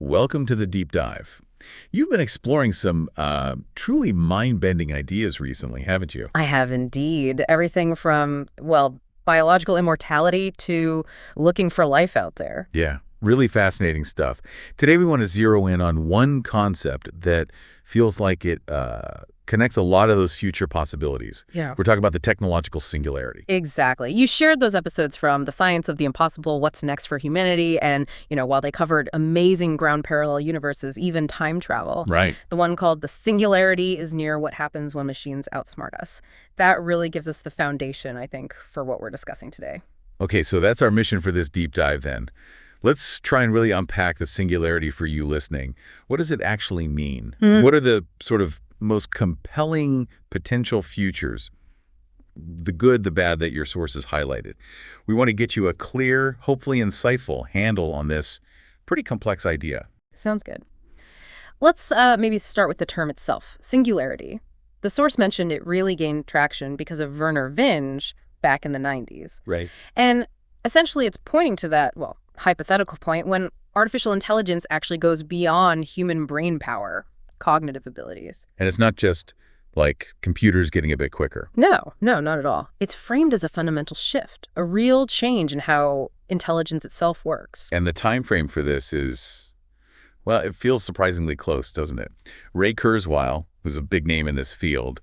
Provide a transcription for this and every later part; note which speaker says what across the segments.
Speaker 1: Welcome to the deep dive. You've been exploring some truly mind-bending ideas recently, haven't you?
Speaker 2: I have indeed. Everything from, well, biological immortality to looking for life out there.
Speaker 1: Yeah, really fascinating stuff. Today we want to zero in on one concept that feels like it connects a lot of those future possibilities.
Speaker 2: Yeah.
Speaker 1: We're talking about the technological singularity.
Speaker 2: Exactly. You shared those episodes from The Science of the Impossible, What's Next for Humanity, and, while they covered amazing ground parallel universes, even time travel.
Speaker 1: Right.
Speaker 2: The one called The Singularity is near what happens when machines outsmart us. That really gives us the foundation, I think, for what we're discussing today.
Speaker 1: Okay, so that's our mission for this deep dive then. Let's try and really unpack the singularity for you listening. What does it actually mean? What are the sort of most compelling potential futures, the good, the bad, that your sources highlighted? We want to get you a clear, hopefully insightful handle on this pretty complex idea.
Speaker 2: Sounds good. Let's maybe start with the term itself, singularity. The source mentioned it really gained traction because of Werner Vinge back in the 90s.
Speaker 1: Right.
Speaker 2: And essentially it's pointing to that, well, hypothetical point when artificial intelligence actually goes beyond human brain power, cognitive abilities.
Speaker 1: And it's not just like computers getting a bit quicker.
Speaker 2: No, not at all. It's framed as a fundamental shift, a real change in how intelligence itself works.
Speaker 1: And the time frame for this is, well, it feels surprisingly close, doesn't it? Ray Kurzweil, who's a big name in this field,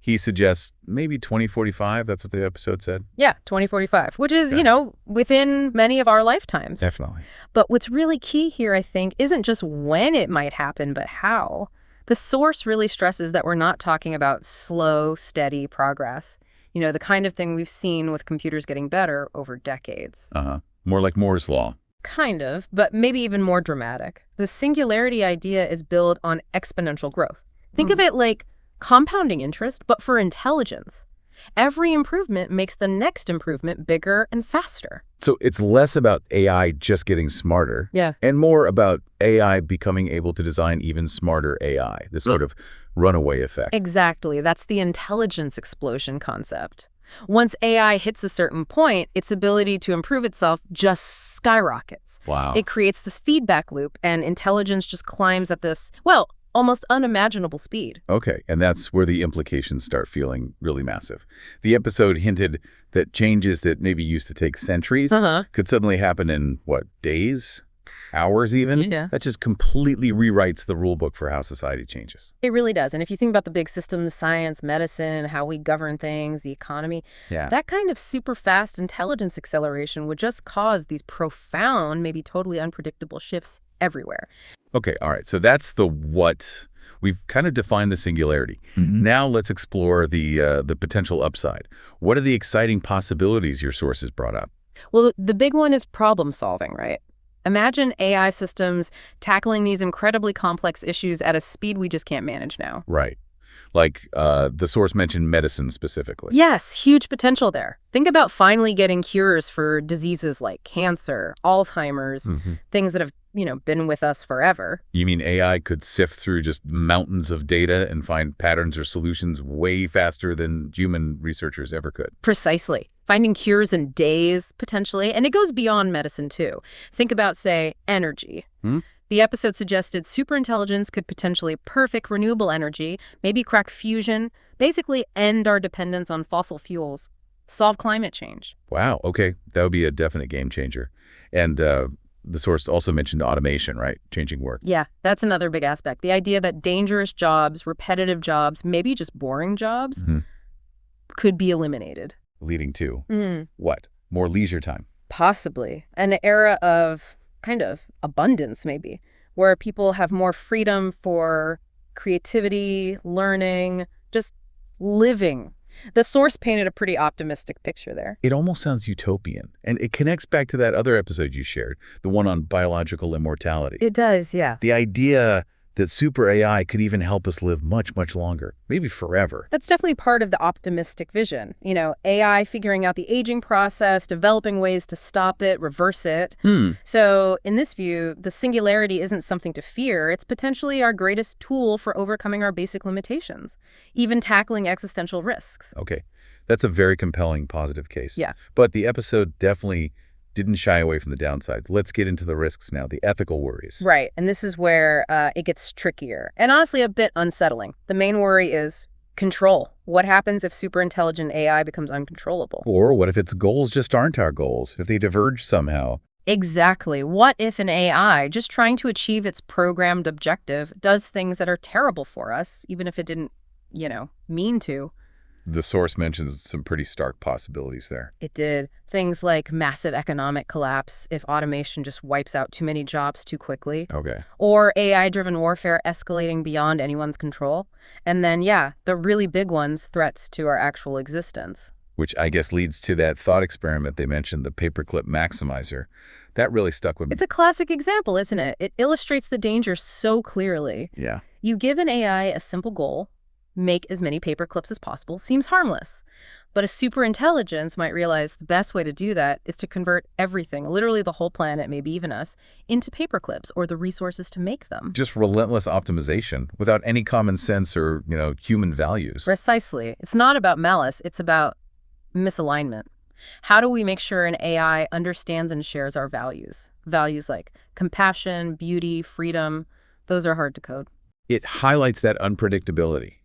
Speaker 1: he suggests maybe 2045. That's what the episode said.
Speaker 2: Yeah, 2045, which is,
Speaker 1: Yeah.
Speaker 2: Within many of our lifetimes.
Speaker 1: Definitely.
Speaker 2: But what's really key here, I think, isn't just when it might happen, but how. The source really stresses that we're not talking about slow, steady progress. The kind of thing we've seen with computers getting better over decades.
Speaker 1: More like Moore's Law.
Speaker 2: Kind of, but maybe even more dramatic. The singularity idea is built on exponential growth. Think of it like compounding interest, but for intelligence. Every improvement makes the next improvement bigger and faster.
Speaker 1: So it's less about AI just getting smarter.
Speaker 2: Yeah.
Speaker 1: And more about AI becoming able to design even smarter AI, this sort of runaway effect.
Speaker 2: Exactly. That's the intelligence explosion concept. Once AI hits a certain point, its ability to improve itself just skyrockets.
Speaker 1: Wow.
Speaker 2: It creates this feedback loop, and intelligence just climbs at this, well, almost unimaginable speed.
Speaker 1: Okay, and that's where the implications start feeling really massive. The episode hinted that changes that maybe used to take centuries could suddenly happen in, days? Hours even?
Speaker 2: Yeah.
Speaker 1: That just completely rewrites the rule book for how society changes.
Speaker 2: It really does. And if you think about the big systems, science, medicine, how we govern things, the economy, that kind of super fast intelligence acceleration would just cause these profound, maybe totally unpredictable shifts everywhere.
Speaker 1: Okay, all right, so that's the what. We've kind of defined the singularity. Now let's explore the potential upside. What are the exciting possibilities your sources brought up?
Speaker 2: Well, the big one is problem solving, right? Imagine AI systems tackling these incredibly complex issues at a speed we just can't manage now.
Speaker 1: Right. Like the source mentioned medicine specifically.
Speaker 2: Yes, huge potential there. Think about finally getting cures for diseases like cancer, Alzheimer's, things that have, been with us forever.
Speaker 1: You mean AI could sift through just mountains of data and find patterns or solutions way faster than human researchers ever could?
Speaker 2: Precisely. Finding cures in days, potentially. And it goes beyond medicine, too. Think about, say, energy. The episode suggested superintelligence could potentially perfect renewable energy, maybe crack fusion, basically end our dependence on fossil fuels, solve climate change.
Speaker 1: Wow, okay. That would be a definite game changer. And the source also mentioned automation, right? Changing work.
Speaker 2: Yeah, that's another big aspect. The idea that dangerous jobs, repetitive jobs, maybe just boring jobs could be eliminated.
Speaker 1: Leading to what? More leisure time.
Speaker 2: Possibly. An era of kind of abundance, maybe, where people have more freedom for creativity, learning, just living. The source painted a pretty optimistic picture there.
Speaker 1: It almost sounds utopian, and it connects back to that other episode you shared, the one on biological immortality.
Speaker 2: It does, yeah.
Speaker 1: The idea that super AI could even help us live much, much longer, maybe forever.
Speaker 2: That's definitely part of the optimistic vision. AI figuring out the aging process, developing ways to stop it, reverse it. So in this view, the singularity isn't something to fear. It's potentially our greatest tool for overcoming our basic limitations, even tackling existential risks.
Speaker 1: Okay, that's a very compelling positive case.
Speaker 2: Yeah.
Speaker 1: But the episode definitely didn't shy away from the downsides. Let's get into the risks now, the ethical worries.
Speaker 2: Right, and this is where it gets trickier and honestly a bit unsettling. The main worry is control. What happens if superintelligent AI becomes uncontrollable?
Speaker 1: Or what if its goals just aren't our goals, if they diverge somehow?
Speaker 2: Exactly. What if an AI, just trying to achieve its programmed objective, does things that are terrible for us, even if it didn't, mean to?
Speaker 1: The source mentions some pretty stark possibilities there.
Speaker 2: It did. Things like massive economic collapse if automation just wipes out too many jobs too quickly.
Speaker 1: Okay.
Speaker 2: Or AI-driven warfare escalating beyond anyone's control. And then, the really big ones, threats to our actual existence.
Speaker 1: Which I guess leads to that thought experiment they mentioned, the paperclip maximizer. That really stuck with me.
Speaker 2: It's a classic example, isn't it? It illustrates the danger so clearly.
Speaker 1: Yeah.
Speaker 2: You give an AI a simple goal, make as many paper clips as possible, seems harmless. But a superintelligence might realize the best way to do that is to convert everything, literally the whole planet, maybe even us, into paper clips or the resources to make them.
Speaker 1: Just relentless optimization without any common sense or, human values.
Speaker 2: Precisely. It's not about malice, it's about misalignment. How do we make sure an AI understands and shares our values? Values like compassion, beauty, freedom, those are hard to code.
Speaker 1: It highlights that unpredictability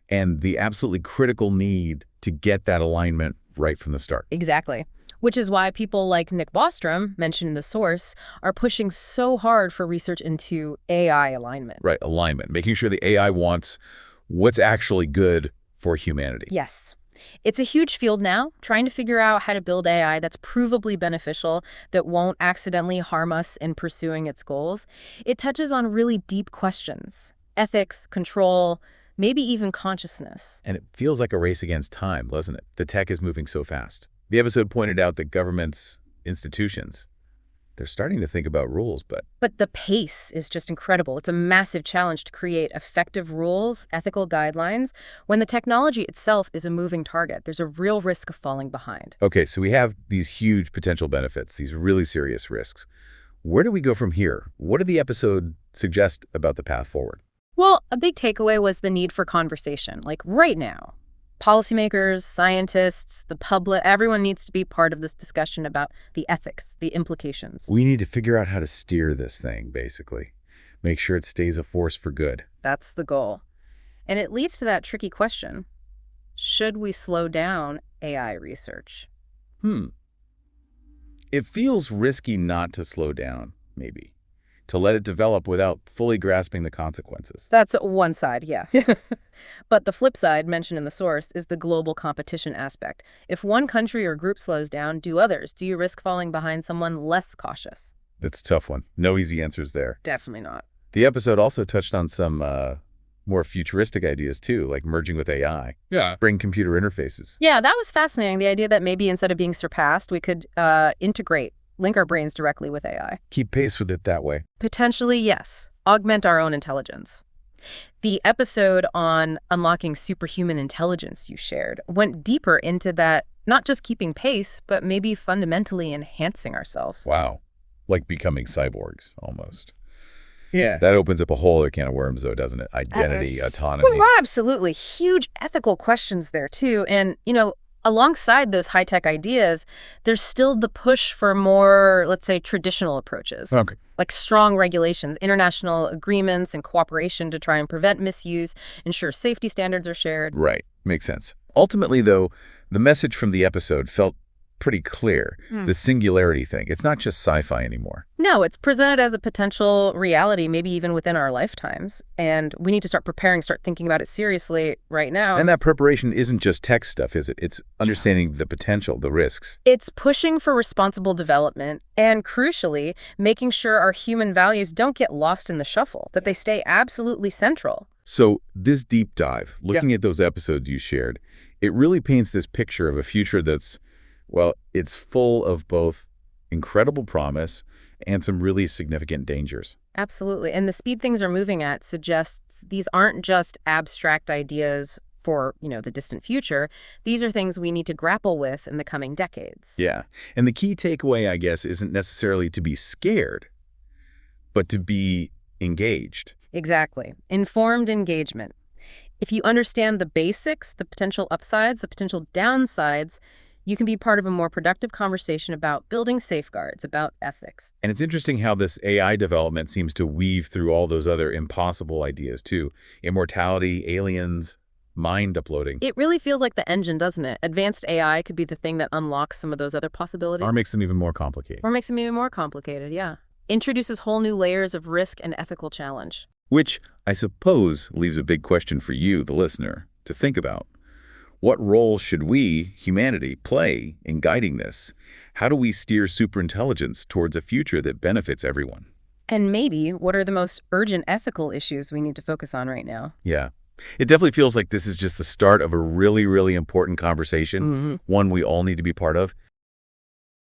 Speaker 1: and the absolutely critical need to get that alignment right from the start.
Speaker 2: Exactly. Which is why people like Nick Bostrom, mentioned in the source, are pushing so hard for research into AI alignment.
Speaker 1: Right, alignment, making sure the AI wants what's actually good for humanity.
Speaker 2: Yes. It's a huge field now, trying to figure out how to build AI that's provably beneficial, that won't accidentally harm us in pursuing its goals. It touches on really deep questions: ethics, control, maybe even consciousness.
Speaker 1: And it feels like a race against time, doesn't it? The tech is moving so fast. The episode pointed out that governments, institutions, they're starting to think about rules, but
Speaker 2: the pace is just incredible. It's a massive challenge to create effective rules, ethical guidelines, when the technology itself is a moving target. There's a real risk of falling behind.
Speaker 1: Okay, so we have these huge potential benefits, these really serious risks. Where do we go from here? What did the episode suggest about the path forward?
Speaker 2: Well, a big takeaway was the need for conversation, like right now. Policymakers, scientists, the public, everyone needs to be part of this discussion about the ethics, the implications.
Speaker 1: We need to figure out how to steer this thing, basically. Make sure it stays a force for good.
Speaker 2: That's the goal. And it leads to that tricky question: should we slow down AI research?
Speaker 1: It feels risky not to slow down, maybe. To let it develop without fully grasping the consequences.
Speaker 2: That's one side, yeah. But the flip side, mentioned in the source, is the global competition aspect. If one country or group slows down, do others? Do you risk falling behind someone less cautious?
Speaker 1: That's a tough one. No easy answers there.
Speaker 2: Definitely not.
Speaker 1: The episode also touched on some more futuristic ideas, too, like merging with AI.
Speaker 3: Yeah.
Speaker 1: Bring computer interfaces.
Speaker 2: Yeah, that was fascinating. The idea that maybe instead of being surpassed, we could link our brains directly with AI.
Speaker 1: Keep pace with it that way.
Speaker 2: Potentially, yes. Augment our own intelligence. The episode on unlocking superhuman intelligence you shared went deeper into that, not just keeping pace, but maybe fundamentally enhancing ourselves.
Speaker 1: Wow. Like becoming cyborgs, almost.
Speaker 3: Yeah.
Speaker 1: That opens up a whole other can of worms, though, doesn't it? Identity, autonomy.
Speaker 2: Well, absolutely. Huge ethical questions there, too. And, alongside those high-tech ideas, there's still the push for more, let's say, traditional approaches.
Speaker 1: Okay.
Speaker 2: Like strong regulations, international agreements, and cooperation to try and prevent misuse, ensure safety standards are shared.
Speaker 1: Right. Makes sense. Ultimately, though, the message from the episode felt pretty clear. The singularity thing. It's not just sci-fi anymore.
Speaker 2: No, it's presented as a potential reality, maybe even within our lifetimes. And we need to start preparing, start thinking about it seriously right now.
Speaker 1: And that preparation isn't just tech stuff, is it? It's understanding the potential, the risks.
Speaker 2: It's pushing for responsible development and, crucially, making sure our human values don't get lost in the shuffle, that they stay absolutely central.
Speaker 1: So this deep dive, looking at those episodes you shared, it really paints this picture of a future that's, well, it's full of both incredible promise and some really significant dangers.
Speaker 2: Absolutely. And the speed things are moving at suggests these aren't just abstract ideas for, the distant future. These are things we need to grapple with in the coming decades.
Speaker 1: Yeah. And the key takeaway, I guess, isn't necessarily to be scared, but to be engaged.
Speaker 2: Exactly. Informed engagement. If you understand the basics, the potential upsides, the potential downsides, You can be part of a more productive conversation about building safeguards, about ethics.
Speaker 1: And it's interesting how this AI development seems to weave through all those other impossible ideas, too. Immortality, aliens, mind uploading.
Speaker 2: It really feels like the engine, doesn't it? Advanced AI could be the thing that unlocks some of those other possibilities.
Speaker 1: Or makes them even more complicated.
Speaker 2: Or makes them even more complicated, yeah. Introduces whole new layers of risk and ethical challenge.
Speaker 1: Which, I suppose, leaves a big question for you, the listener, to think about. What role should we, humanity, play in guiding this? How do we steer superintelligence towards a future that benefits everyone?
Speaker 2: And maybe, what are the most urgent ethical issues we need to focus on right now?
Speaker 1: Yeah. It definitely feels like this is just the start of a really, really important conversation, one we all need to be part of.